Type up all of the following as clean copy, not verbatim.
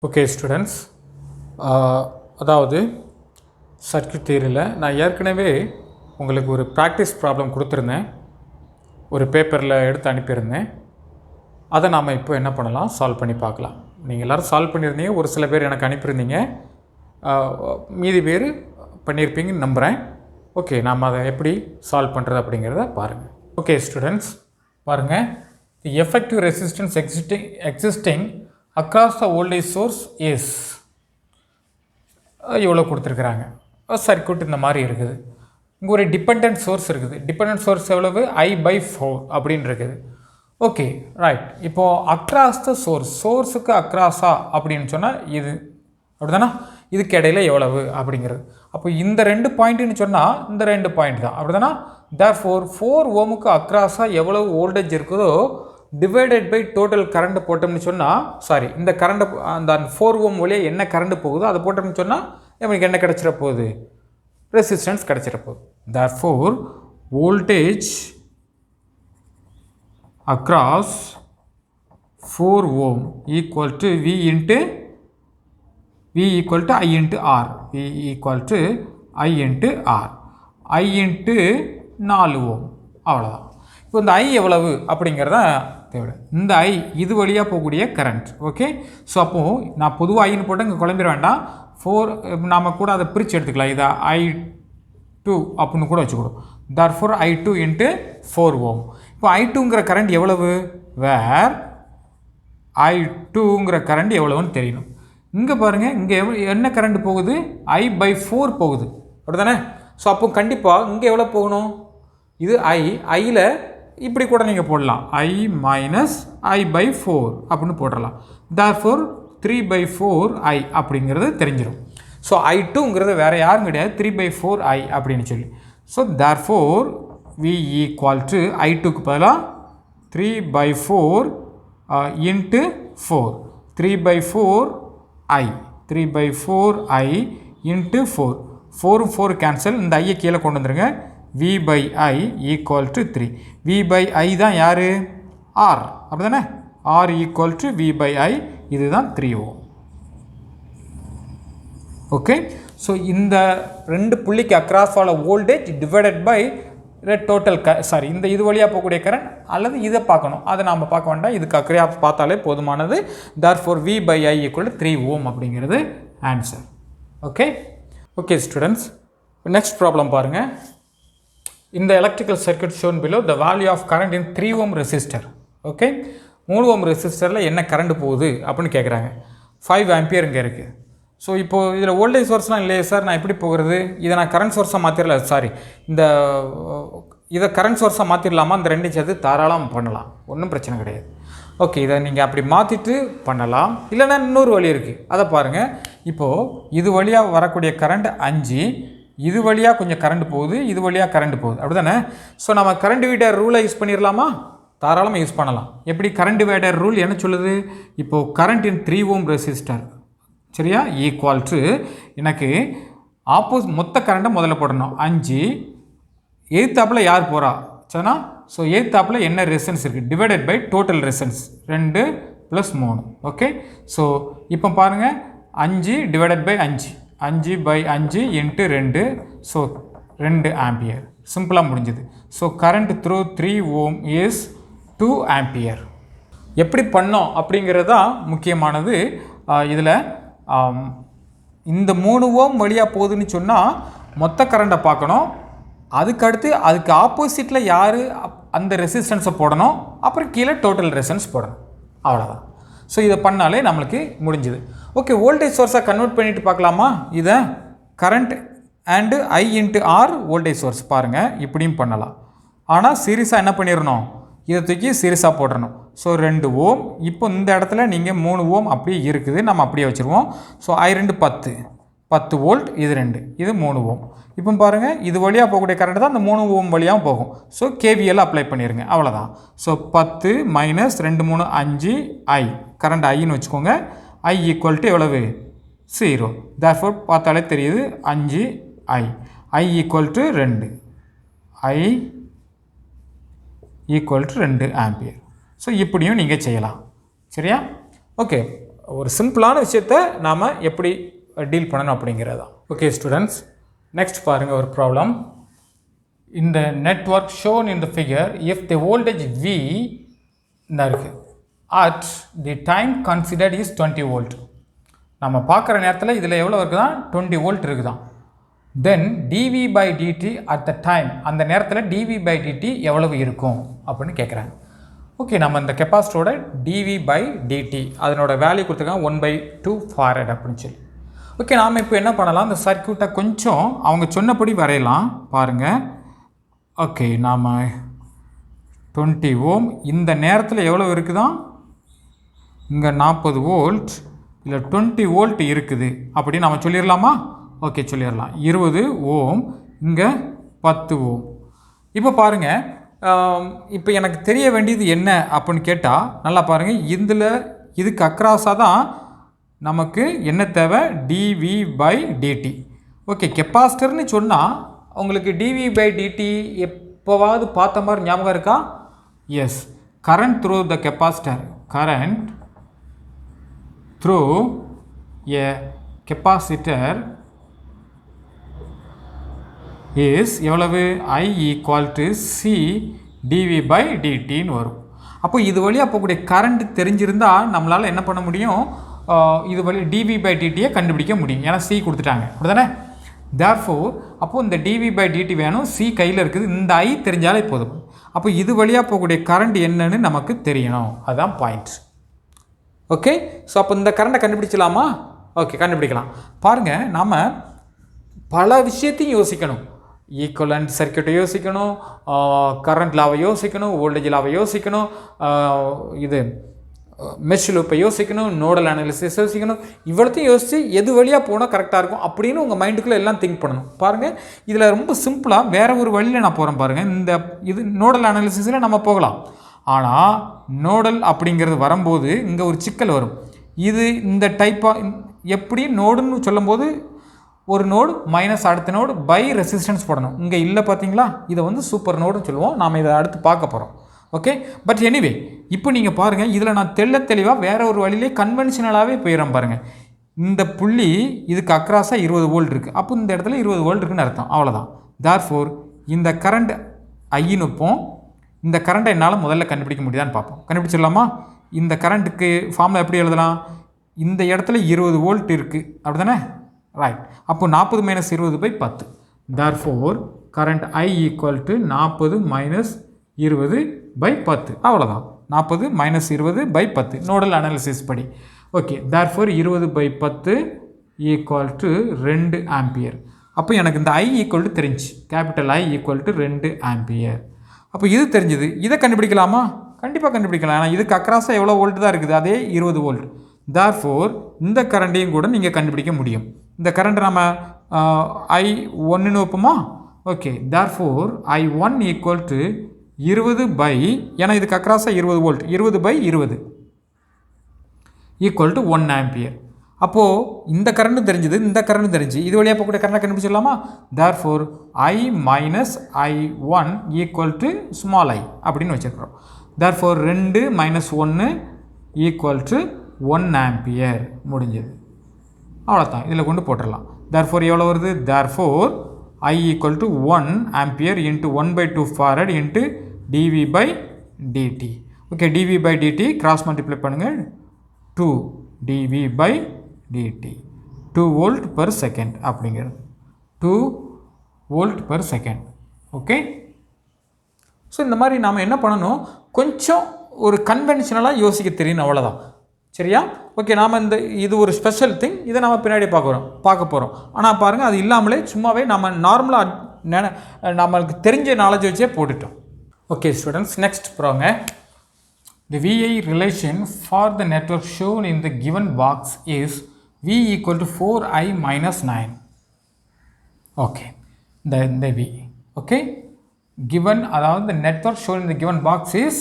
Okay students, அதாவது circuit தியரியில் நான் ஏற்கனவே உங்களுக்கு ஒரு ப்ராக்டிஸ் ப்ராப்ளம் கொடுத்துருந்தேன், ஒரு பேப்பரில் எடுத்து அனுப்பியிருந்தேன். அதை நாம் இப்போ என்ன பண்ணலாம், சால்வ் பண்ணி பார்க்கலாம். நீங்கள் எல்லோரும் சால்வ் பண்ணியிருந்தீங்க, ஒரு சில பேர் எனக்கு அனுப்பியிருந்தீங்க, மீதி பேர் பண்ணியிருப்பீங்கன்னு நம்புகிறேன். ஓகே, நாம் அதை எப்படி சால்வ் பண்ணுறது அப்படிங்கிறத பாருங்கள். ஓகே ஸ்டூடெண்ட்ஸ், பாருங்கள். தி effective resistance existing across the voltage source is இவ்வளோ கொடுத்துருக்குறாங்க. சர்க்யூட் இந்த மாதிரி இருக்குது. இங்கே ஒரு டிபெண்ட் சோர்ஸ் இருக்குது. டிபெண்ட் சோர்ஸ் எவ்வளவு? I/4 அப்படின்னு இருக்குது. Okay right. இப்போது அக்ராஸ் த சோர்ஸுக்கு அக்ராஸா அப்படின்னு சொன்னால் இது அப்படி தானே, இதுக்கு இடையில் எவ்வளவு அப்படிங்கிறது. அப்போ இந்த ரெண்டு பாயிண்ட்டுன்னு சொன்னால் இந்த ரெண்டு பாயிண்ட் தான், அப்படி தானே. தேர்ஃபோர் 4 ஓமுக்கு அக்ராஸாக எவ்வளவு வோல்டேஜ் இருக்குதோ டிவைடட் பை டோட்டல் கரண்ட் போட்டோம்னு சொன்னால், இந்த கரண்ட் அந்த 4 ஓம் வழியாக என்ன கரண்ட் போகுதோ அதை போட்டோம்னு சொன்னால் நம்மளுக்கு என்ன கிடச்சிட போகுது? ரெசிஸ்டன்ஸ் கிடச்சிட போகுது. Therefore voltage across 4 ohm equal to V equal to I into R. V equal to I into R. I into 4 ohm, அவ்வளோதான். இப்போ இந்த I எவ்வளவு அப்படிங்கிறத தேவை. இந்த I இது வழியாக போகக்கூடிய கரண்ட். ஓகே, ஸோ அப்போது நான் பொதுவாக ஐன்னு போட்டு இங்கே குழம்பிட வேண்டாம். 4 நாம் கூட அதை பிரித்து எடுத்துக்கலாம். இதை I2 அப்படின்னு கூட வச்சுக்கூடும். தேர்ஃபோர் I2 இன்ட்டு 4 ஓம். இப்போ I2ங்கிற கரண்ட் எவ்வளவு? வேர் I2ங்கிற கரண்ட் எவ்வளவுன்னு தெரியணும். இங்கே பாருங்கள், இங்கே என்ன கரண்ட் போகுது? I/4 போகுது, அப்படி தானே. ஸோ அப்போ கண்டிப்பாக இங்கே எவ்வளோ போகணும்? இது ஐயில் இப்படி கூட நீங்கள் போடலாம், I மைனஸ் I/4 அப்படின்னு போடலாம். தேர்ஃபோர் 3/4 I அப்படிங்கிறது தெரிஞ்சிடும். ஸோ I2ங்கிறது வேறு யாரும் கிடையாது, 3/4 I அப்படின்னு சொல்லி. So therefore V equal to I2க்கு பதிலாக 3/4 into 4, 3/4 I, 3/4 I into 4. 4 cancel, இந்த ஐயை கீழே கொண்டு வந்துருங்க. V/I equal to 3. V/I தான் யார்? R, அப்படி தானே. R ஈக்குவல் டு V/I, இதுதான் 3 ஓம். ஓகே, ஸோ இந்த ரெண்டு புள்ளிக்கு அக்ராஸ் ஆன வோல்டேஜ் டிவைடட் பை டோட்டல் இந்த இது வழியாக போகக்கூடிய கரண்ட், அல்லது இதை பார்க்கணும், அதை நாம் பார்க்க வேண்டாம், இதுக்கு அக்ராஸ் பார்த்தாலே போதுமானது. தேர்ஃபோர் V/I ஈக்குவல் டு 3 ஓம் அப்படிங்கிறது answer. Okay okay students, next problem பாருங்கள். In the electrical circuit shown below, the value of current in 3 ohm resistor. Okay, 3 ohm ரெசிஸ்டரில் என்ன கரண்ட் போகுது அப்படின்னு கேட்குறாங்க. 5 ஆம்பியர் இங்கே இருக்குது. ஸோ இப்போது இதில் வோல்டேஜ் சோர்ஸ்லாம் இல்லையே சார், நான் எப்படி போகிறது? இதை நான் கரண்ட் சோர்ஸாக மாற்றிடல, இதை கரண்ட் சோர்ஸாக மாற்றிடலாமா? இந்த ரெண்டு சேர்த்து தாராளம் பண்ணலாம், ஒன்றும் பிரச்சனை கிடையாது. ஓகே, இதை நீங்கள் அப்படி மாற்றிட்டு பண்ணலாம். இல்லைன்னா இன்னொரு வழி இருக்குது, அதை பாருங்கள். இப்போது இது வழியாக வரக்கூடிய கரண்ட் 5, இது வழியாக கொஞ்சம் கரண்ட் போகுது, இது வழியாக கரண்ட் போகுது, அப்படி தானே. ஸோ நம்ம கரண்ட் டிவைடர் ரூலை யூஸ் பண்ணிடலாமா? தாராளமாக யூஸ் பண்ணலாம். எப்படி கரண்ட் டிவைடர் ரூல் என்ன சொல்லுது? இப்போது கரண்ட் இன் 3 ஓம் ரெசிஸ்டர், சரியா, ஈக்குவல் டு எனக்கு மொத்த கரண்ட்டை முதல்ல போடணும் 5, எய்த்தாப்பில் யார் போகிறா சரினா. ஸோ எய்த்தாப்பில் என்ன ரெசிஸ்டன்ஸ் இருக்குது divided by total resistance 2 + 3. Okay, so இப்போ பாருங்கள், 5 divided by 5 into 2, so 2 ampere. சிம்பிளாக முடிஞ்சுது. So current through 3 ohm is 2 ampere. எப்படி பண்ணோம் அப்படிங்கிறது தான் முக்கியமானது. இதில் இந்த 3 ஓம் வழியாக போகுதுன்னு சொன்னால் மொத்த கரண்ட்டை பார்க்கணும். அதுக்கடுத்து அதுக்கு ஆப்போசிட்டில் யார் அந்த ரெசிஸ்டன்ஸை போடணும், அப்புறம் கீழே டோட்டல் ரெசிஸ்டன்ஸ் போடணும், அவ்வளோதான். ஸோ இதை பண்ணாலே நம்மளுக்கு முடிஞ்சுது. ஓகே, வோல்டேஜ் சோர்ஸாக கன்வெர்ட் பண்ணிட்டு பார்க்கலாமா? இதை current and I into R voltage source பாருங்கள், இப்படியும் பண்ணலாம். ஆனால் சீரியஸாக என்ன பண்ணிடணும், இதை தூக்கி சீரியஸாக போடணும். ஸோ 2 ஓம். இப்போ இந்த இடத்துல நீங்கள் 3 ஓம் அப்படியே இருக்குது, நம்ம அப்படியே வச்சுருவோம். ஸோ I2 10 வோல்ட், இது 2, இது 3 ஓம். இப்போ பாருங்கள், இது வழியாக போகக்கூடிய கரண்ட் தான் அந்த 3 ஓம் வழியாக போகும். ஸோ KVL அப்ளை பண்ணிடுங்க, அவ்வளோதான். ஸோ 10 மைனஸ் 2 3 5 I, கரண்ட் ஐன்னு வச்சுக்கோங்க. I ஈக்குவல் டு எவ்வளவு? 0. தேர்ஃபோர் பார்த்தாலே தெரியுது 5 I equal to 2, I equal to 2 ampere. So இப்படியும் நீங்கள் செய்யலாம், சரியா? ஓகே, ஒரு சிம்பிளான விஷயத்தை நாம் எப்படி டீல் பண்ணணும் அப்படிங்கிறது தான். ஓகே ஸ்டூடெண்ட்ஸ், நெக்ஸ்ட் பாருங்கள் ஒரு problem. In the network shown in the figure, if the voltage V at the time considered is 20 volt. நம்ம பார்க்குற நேரத்தில் இதில் எவ்வளோ இருக்குதான் 20 வோல்ட் இருக்குதான். Then dV by dt at the time, அந்த நேரத்தில் dV by dt எவ்வளவு இருக்கும் அப்படின்னு கேட்குறாங்க. ஓகே, நம்ம இந்த கெப்பாசிட்டரோட dV by dt அதனோட வேல்யூ கொடுத்துருக்காங்க 1/2 ஃபாரட் அப்படின்னு சொல்லி. ஓகே, நாம் இப்போ என்ன பண்ணலாம், இந்த சர்க்யூட்டை கொஞ்சம் அவங்க சொன்னபடி வரையலாம் பாருங்கள். ஓகே, நாம் 20 ஓம் இந்த நேரத்தில் எவ்வளோ இருக்குதான், இங்கே 40 வோல்ட் இல்லை 20 வோல்ட் இருக்குது அப்படின்னு நம்ம சொல்லிடலாமா? ஓகே, சொல்லிடலாம். 20 ஓம் இங்கே 10 ஓம். இப்போ பாருங்கள், இப்போ எனக்கு தெரிய வேண்டியது என்ன அப்படின்னு கேட்டால் நல்லா பாருங்கள், இதுக்கு அக்ராஸாக தான் நமக்கு என்ன தேவை, dV by dt. ஓகே, கெப்பாசிட்டர்னு சொன்னால் உங்களுக்கு dV by dt எப்போவாவது பார்த்த மாதிரி ஞாபகம் இருக்கா? Yes, current through the capacitor, current through a capacitor is எவ்வளவு, I equal to C dV by dtன்னு வரும். அப்போ இது வழியாக போகக்கூடிய கரண்ட் தெரிஞ்சிருந்தால் நம்மளால் என்ன பண்ண முடியும், இது வழி dV by dtயை கண்டுபிடிக்க முடியும். ஏன்னா C கொடுத்துட்டாங்க, அப்படி தானே? தேர்ஃபோர் அப்போது இந்த dV by dt வேணும், C கையில் இருக்குது, இந்த I தெரிஞ்சாலே போதும். அப்போ இது வழியாக போகக்கூடிய கரண்ட் என்னன்னு நமக்கு தெரியணும், அதுதான் பாயிண்ட். ஓகே, ஸோ அப்போ இந்த கரண்ட்டை கண்டுபிடிச்சலாமா? ஓகே, கண்டுபிடிக்கலாம். பாருங்கள், நாம் பல விஷயத்தையும் யோசிக்கணும். ஈக்குவலண்ட் சர்க்யூட்டை யோசிக்கணும், கரண்ட் லாவை யோசிக்கணும், வோல்டேஜ் லாவை யோசிக்கணும், இது மெஷ் லூப்பை யோசிக்கணும், நோடல் அனாலிசிஸ் யோசிக்கணும். இவ்வளோத்தையும் யோசித்து எது வழியாக போனால் கரெக்டாக இருக்கும் அப்படின்னு உங்கள் மைண்டுக்குள்ளே எல்லாம் திங்க் பண்ணணும். பாருங்கள், இதில் ரொம்ப சிம்பிளாக வேறு ஒரு வழியில் நான் போகிறேன் பாருங்கள். இது நோடல் அனாலிசிஸில் நம்ம போகலாம். ஆனால் நோடல் அப்படிங்கிறது வரும்போது இங்கே ஒரு சிக்கல் வரும். இந்த டைப்பாக எப்படி நோடுன்னு சொல்லும்போது ஒரு நோடு மைனஸ் அடுத்த நோடு பை ரெசிஸ்டன்ஸ் போடணும். இங்கே இல்லை பார்த்தீங்களா, இதை சூப்பர் நோடுன்னு சொல்லுவோம். நாம் இதை அடுத்து பார்க்க போகிறோம். ஓகே, பட் எனிவே இப்போ நீங்கள் பாருங்கள், இதில் நான் தெளிவாக வேறு ஒரு வழியிலே கன்வென்ஷனலாகவே போயிடறேன் பாருங்கள். இந்த புள்ளி இதுக்கு அக்ராஸாக 20 வோல்ட் இருக்குது. அப்போ இந்த இடத்துல 20 வோல்ட் இருக்குன்னு அர்த்தம், அவ்வளோதான். தேர்ஃபோர் இந்த கரண்ட் ஐன்னு வைப்போம். இந்த கரண்ட்டை என்னால் முதல்ல கண்டுபிடிக்க முடியுதான்னு பார்ப்போம். கண்டுபிடிச்சிடலாமா? இந்த கரண்ட்டுக்கு ஃபார்முலா எப்படி எழுதலாம், இந்த இடத்துல 20 வோல்ட் இருக்குது, அப்படி தானே? ரைட். அப்போ 40 - 20/10. Therefore current I equal to 40 - 20/10, அவ்வளோதான். 40 - 20/10 நோடல் அனாலிசிஸ் படி. Okay, therefore 20/10 equal to 2 ampere. அப்போ எனக்கு இந்த I ஈக்குவல் டு தெரிஞ்சு, capital I equal to 2 ampere. அப்போ இது தெரிஞ்சுது. இதை கண்டுபிடிக்கலாமா? கண்டிப்பாக கண்டுபிடிக்கலாம். ஆனால் இதுக்கு அக்ராஸாக எவ்வளோ வோல்ட் தான் இருக்குது, அதே 20 வோல்ட். தேர்ஃபோர் இந்த கரண்ட்டையும் கூட நீங்கள் கண்டுபிடிக்க முடியும். இந்த கரண்ட் நம்ம I1ன்னு வைப்போமா? Okay, therefore I1 equal to 20 ஏன்னா இதுக்கு அக்ராஸாக 20 வோல்ட், 20/20 ஈக்குவல் டு 1 ஆம்பியர். அப்போது இந்த கரண்ட்டும் தெரிஞ்சுது, இந்த கரண்ட்டும் தெரிஞ்சு, இது வழியாக போகக்கூடிய கரண்ட்டை கண்டுபிடிச்சிடலாமா? Therefore I - I1 equal to small I அப்படின்னு வச்சுருக்கிறோம். Therefore 2 - 1 equal to 1 ampere. முடிஞ்சது, அவ்வளோதான். இதில் கொண்டு போட்டுடலாம். தேர்ஃபோர் எவ்வளோ வருது? Therefore I equal to 1 ampere into 1/2 farad into dV by dt. Okay, dV by dt cross multiply பண்ணுங்கள், 2 dV by dt, 2 volt per second அப்படிங்கிறது, 2 volt per second. Okay, so இந்த மாதிரி நாம் என்ன பண்ணணும், கொஞ்சம் ஒரு கன்வென்ஷனலாக யோசிக்க தெரியணும், அவ்வளோதான். சரியா? ஓகே, நாம் இது ஒரு ஸ்பெஷல் திங், இதை நம்ம பின்னாடி பார்க்க போகிறோம். ஆனால் பாருங்கள், அது இல்லாமலே சும்மாவே நம்ம நார்மலாக நம்மளுக்கு தெரிஞ்ச நாலேஜ் வச்சே போட்டுட்டோம். ஓகே ஸ்டூடெண்ட்ஸ், நெக்ஸ்ட் போகிறாங்க. The VI relation for the network shown in the given box is V equal to 4I - 9. Okay, the V. Okay, given அதாவது the network shown in the given box is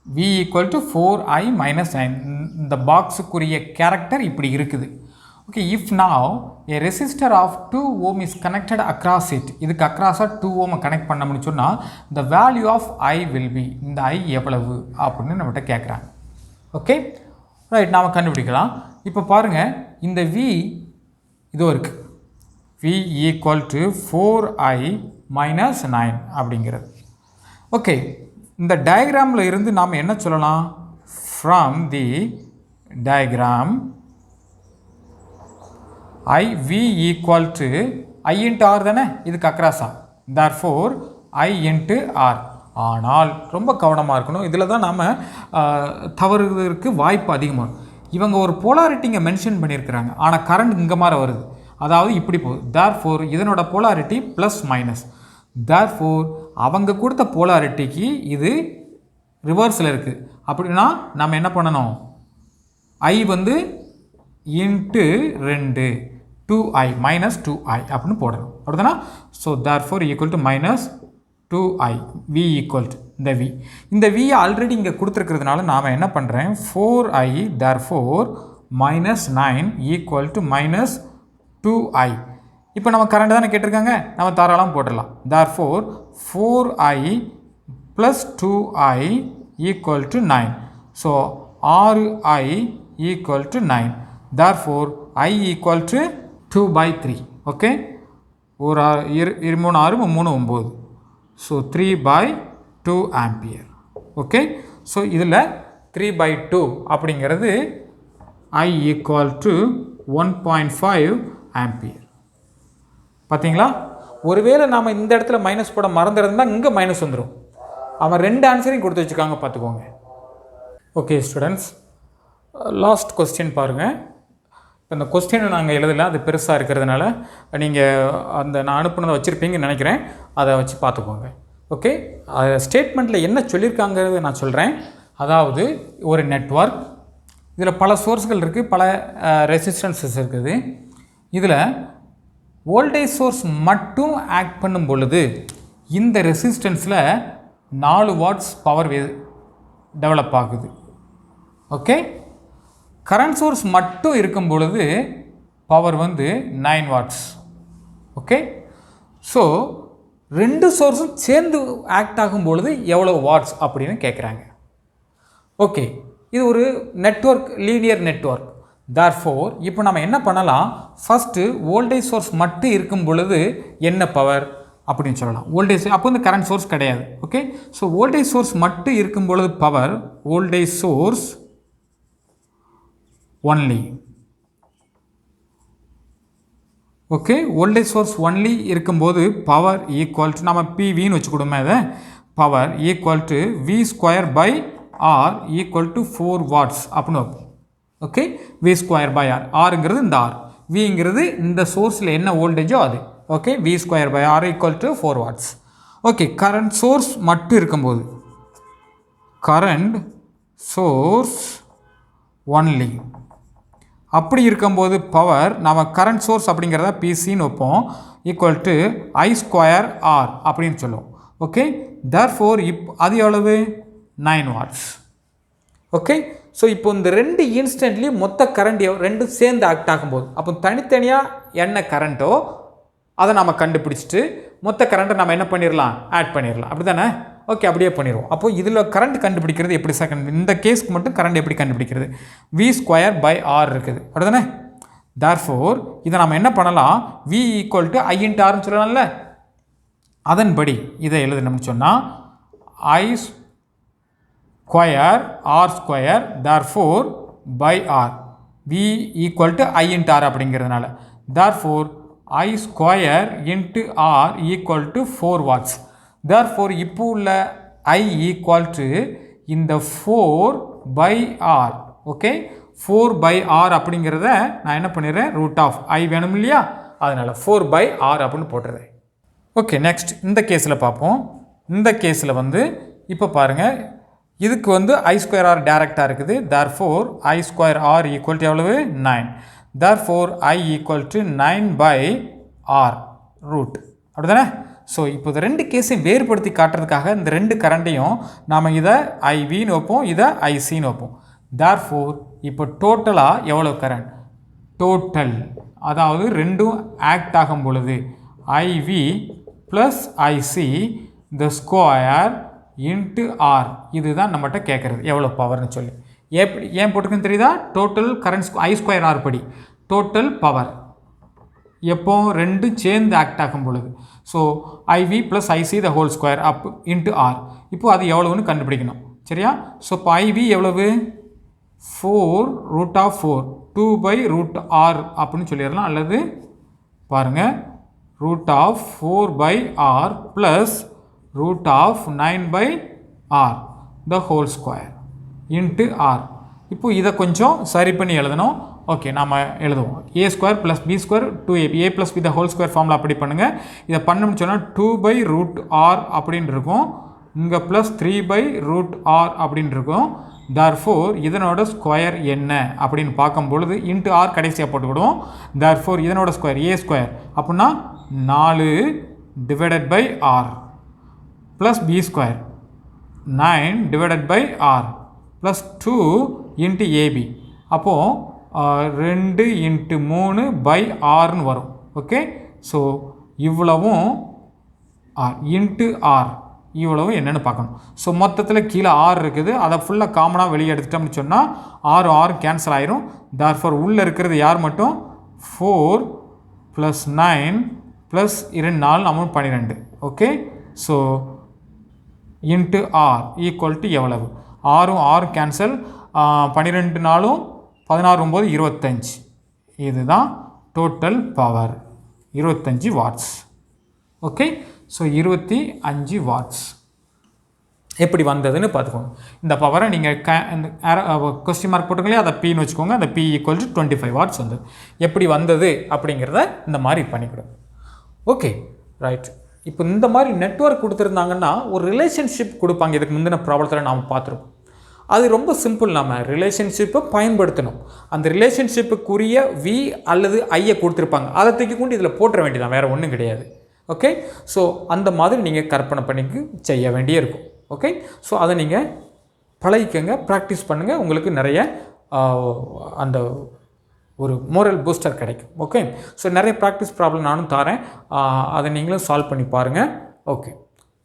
V equal to 4I - 9. இந்த பாக்ஸுக்குரிய character இப்படி இருக்குது. Okay, if now a resistor of 2 ohm is connected across it, இதுக்கு அக்ராஸாக 2 ohm connect பண்ணோம்னு சொன்னால் the value of I will be, இந்த I எவ்வளவு அப்படின்னு நம்மகிட்ட கேட்குறாங்க. ஓகே, ரைட், நாம் கண்டுபிடிக்கலாம். இப்போ பாருங்கள், இந்த V இதோ இருக்குது, V equal to 4i minus 9 அப்படிங்கிறது. ஓகே, இந்த டயக்ராமில் இருந்து நாம் என்ன சொல்லலாம்? From the diagram V equal to I into R தானே, இதுக்கு அக்ராஸா, therefore I இன்ட்டு ஆர். ஆனால் ரொம்ப கவனமாக இருக்கணும், இதில் தான் நாம் தவறுவதற்கு வாய்ப்பு அதிகமாக. இவங்க ஒரு போலாரிட்டிங்க மென்ஷன் பண்ணியிருக்கிறாங்க, ஆனால் கரண்ட் இங்கே மாதிரி வருது, அதாவது இப்படி போகுது. therefore இதனோட போலாரிட்டி ப்ளஸ் மைனஸ். therefore அவங்க கொடுத்த போலாரிட்டிக்கு இது ரிவர்ஸில் இருக்குது. அப்படின்னா நம்ம என்ன பண்ணணும்? I வந்து இன்ட்டு 2 2i மைனஸ் 2i அப்படின்னு போடணும், அப்படிதானா? So therefore equal to minus 2i V equal to இந்த V ஆல்ரெடி இங்கே கொடுத்துருக்கிறதுனால நாம் என்ன பண்ணுறேன்? 4i therefore minus 9 equal to minus 2i. இப்போ நம்ம கரண்ட் தானே கேட்டிருக்காங்க, நம்ம தாராளம் போட்டுடலாம். therefore 4i plus 2i equal to 9. So 6i equal to 9. therefore I equal to 2/3. Okay, ஒரு 3 6 3 9. So 3/2 ampere. ஓகே, ஸோ இதில் 3/2 அப்படிங்கிறது I ஈக்குவல் டு 1.5 ஆம்பியர். பார்த்தீங்களா? ஒருவேளை நாம் இந்த இடத்துல மைனஸ் போட மறந்துருந்தால் இங்கே மைனஸ் வந்துடும். அவன் 2 ஆன்சரையும் கொடுத்து வச்சுக்காங்க, பார்த்துக்கோங்க. ஓகே ஸ்டூடெண்ட்ஸ், லாஸ்ட் கொஸ்டின் பாருங்கள். இப்போ இந்த கொஸ்டினை நாங்கள் எழுதலை, அது பெருசாக இருக்கிறதுனால நீங்கள் அந்த நான் அனுப்புனதை வச்சுருப்பீங்கன்னு நினைக்கிறேன், அதை வச்சு பார்த்துக்கோங்க. ஓகே, ஸ்டேட்மெண்ட்டில் என்ன சொல்லியிருக்காங்கிறது நான் சொல்கிறேன். அதாவது ஒரு நெட்வொர்க், இதில் பல சோர்ஸ்கள் இருக்குது, பல ரெசிஸ்டன்சஸ் இருக்குது. இதில் வோல்டேஜ் சோர்ஸ் மட்டும் ஆக்ட் பண்ணும் பொழுது இந்த ரெசிஸ்டன்ஸில் 4 வாட்ஸ் பவர் டெவலப் ஆகுது. ஓகே, கரண்ட் சோர்ஸ் மட்டும் இருக்கும் பொழுது பவர் வந்து 9 வாட்ஸ். ஓகே, ஸோ 2 சோர்ஸும் சேர்ந்து ஆக்ட் ஆகும் பொழுது எவ்வளோ வாட்ஸ் அப்படின்னு கேட்குறாங்க. ஓகே, இது ஒரு நெட்வொர்க், லீனியர் நெட்வொர்க். therefore இப்போ நம்ம என்ன பண்ணலாம்? ஃபஸ்ட்டு வோல்டேஜ் சோர்ஸ் மட்டும் இருக்கும் பொழுது என்ன பவர் அப்படின்னு சொல்லலாம். வோல்டேஜ் அப்போ வந்து கரண்ட் சோர்ஸ் கிடையாது. ஓகே, ஸோ வோல்டேஜ் சோர்ஸ் மட்டும் இருக்கும் பொழுது power voltage source only. Okay, voltage source only இருக்கும்போது பவர் ஈக்குவல் டு, நம்ம பிவின்னு வச்சுக்கிடுமே, அதை power equal to V square by R equal to 4 watts அப்படின்னு வைப்போம். Okay, V square by R, ஆருங்கிறது இந்த ஆர், விங்கிறது இந்த சோர்ஸில் என்ன வோல்டேஜோ அது. Okay, V square by R equal to 4 watts. Okay, current source மட்டும் இருக்கும்போது கரண்ட் சோர்ஸ் ஒன்லி அப்படி இருக்கும்போது பவர் நம்ம கரண்ட் சோர்ஸ் அப்படிங்கிறத பிசின்னு வைப்போம், equal to I square R அப்படின்னு சொல்லுவோம். ஓகே, therefore அது எவ்வளவு? 9 வாட்ஸ். ஓகே, ஸோ இப்போ இந்த 2 இன்ஸ்டன்ட்லேயும் மொத்த கரண்ட் 2 சேர்ந்து ஆக்ட் ஆகும்போது, அப்போ தனித்தனியாக என்ன கரண்ட்டோ அதை நம்ம கண்டுபிடிச்சிட்டு மொத்த கரண்ட்டை நம்ம என்ன பண்ணிடலாம்? ஆட் பண்ணிடலாம், அப்படி தானே? ஓகே, அப்படியே பண்ணிடுவோம். அப்போ இதில் கரண்ட் கண்டுபிடிக்கிறது எப்படி சார்? இந்த கேஸ்க்கு மட்டும் கரண்ட் எப்படி கண்டுபிடிக்கிறது? V ஸ்கொயர் பை ஆர் இருக்குது, அப்படி தானே? therefore இதை நம்ம என்ன பண்ணலாம்? V equal to I into ஆர்னு சொல்லலாம்ல. அதன்படி இதை எழுதணும்னு சொன்னால் I square R square therefore by R, V equal to I into R அப்படிங்கிறதுனால therefore I square into R equal to 4 watts. therefore இப்போ உள்ள I ஈக்குவல் டு இந்த 4 by R. Okay, 4 by R அப்படிங்கிறத நான் என்ன பண்ணிடுறேன்? ரூட் ஆஃப் I வேணும் இல்லையா, அதனால் 4 பை ஆர் அப்படின்னு போட்டுறேன். ஓகே, நெக்ஸ்ட் இந்த கேஸில் பார்ப்போம். இந்த கேஸில் வந்து இப்போ பாருங்கள், இதுக்கு வந்து I ஸ்கொயர் ஆர் டேரெக்டாக இருக்குது. therefore I square R equal to எவ்வளவு? 9. therefore I equal to 9 by R root, அப்படி தானே? ஸோ இப்போ இந்த 2 கேஸையும் வேறுபடுத்தி காட்டுறதுக்காக இந்த 2 கரண்ட்டையும் நாம் இதை IVன்னு வைப்போம், இதை ICன்னு வைப்போம். therefore இப்போ டோட்டலாக எவ்வளோ கரண்ட்? டோட்டல், அதாவது ரெண்டும் ஆக்ட் ஆகும் பொழுது IV ப்ளஸ் IC இந்த ஸ்கொயர் இன்ட்டு ஆர், இதுதான் நம்மகிட்ட கேட்குறது எவ்வளோ பவர்னு சொல்லி. ஏன் போட்டுக்குன்னு தெரியுதா? டோட்டல் கரண்ட் I2R படி டோட்டல் பவர் எப்போ ரெண்டும் சேர்ந்து ஆக்ட் ஆகும் பொழுது. So IV + IC the whole square up into R. இப்போ அது எவ்வளவுன்னு கண்டுபிடிக்கணும். சரியா? ஸோ இப்போ IV எவ்வளவு? 4√4 2/√R அப்படின்னு சொல்லிடலாம். அல்லது பாருங்கள் √4/R plus √9/R the whole square into R. இப்போ இதை கொஞ்சம் சரி பண்ணி எழுதணும். ஓகே, நாம் எழுதுவோம். A² + B² 2AB A + B the whole square formula அப்படி பண்ணுங்கள். இதை பண்ணணும்னு சொன்னால் 2/√R அப்படின்னு இருக்கும். இங்கே ப்ளஸ் 3/√R அப்படின்னு இருக்கும். therefore இதனோட ஸ்கொயர் என்ன அப்படின்னு பார்க்கும் பொழுது இன்ட்டு R கடைசியாக போட்டுக்கிடுவோம். therefore இதனோட ஸ்கொயர் A² அப்படின்னா 4/R plus B² 9/R plus 2 into AB. அப்போது 2 × 3/Rன்னு வரும். ஓகே, ஸோ இவ்வளவும் இன்ட்டு R இவ்வளவும் என்னென்னு பார்க்கணும். ஸோ மொத்தத்தில் கீழே R இருக்குது. அதை ஃபுல்லாக காமனாக வெளியே எடுத்துட்டோம்னு சொன்னால் R கேன்சல் ஆயிரும். therefore உள்ளே இருக்கிறது யார் மட்டும்? 4 + 9 + 2 4 நம்ம 12. Okay, so into R equal to எவ்வளவு? R cancel 12 4 16 9 25. இதுதான் total power 25 watts. Okay, so 25 watts எப்படி வந்ததுன்னு பார்த்துக்கோங்க. இந்த பவரை நீங்கள் கொஸ்டின் மார்க் போட்டுங்களே, அதை Pன்னு வச்சுக்கோங்க. அந்த P = 25 வாட்ஸ் வந்தது. எப்படி வந்தது அப்படிங்கிறத இந்த மாதிரி பண்ணிக்கிடும். Okay, right. இப்போ இந்த மாதிரி நெட்வொர்க் கொடுத்துருந்தாங்கன்னா ஒரு ரிலேஷன்ஷிப் கொடுப்பாங்க. இதுக்கு முந்தின ப்ராப்ளத்தில் நாம் பார்த்துருப்போம். அது ரொம்ப சிம்பிள். நம்ம ரிலேஷன்ஷிப்பை பயன்படுத்தணும். அந்த ரிலேஷன்ஷிப்புக்குரிய V அல்லது Iயை கொடுத்துருப்பாங்க. அதை தூக்கி கொண்டு இதில் போட்டுற வேண்டியதான், வேறு ஒன்றும் கிடையாது. ஓகே, ஸோ அந்த மாதிரி நீங்கள் கற்பனை பண்ணிக்கு செய்ய வேண்டியே இருக்கும். ஓகே, ஸோ அதை நீங்கள் பழகிக்கங்க, ப்ராக்டிஸ் பண்ணுங்கள். உங்களுக்கு நிறைய அந்த ஒரு மோரல் பூஸ்டர் கிடைக்கும். ஓகே, ஸோ நிறைய ப்ராக்டிஸ் ப்ராப்ளம் நானும் தரேன். அதை நீங்களும் சால்வ் பண்ணி பாருங்கள். ஓகே,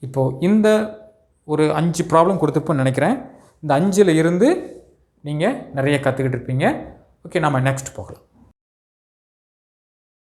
இப்போது இந்த ஒரு 5 ப்ராப்ளம் கொடுத்துருப்போன்னு நினைக்கிறேன். இந்த 5ல் இருந்து நீங்கள் நிறைய கற்றுக்கிட்டு இருப்பீங்க. ஓகே, நம்ம நெக்ஸ்ட் போகலாம்.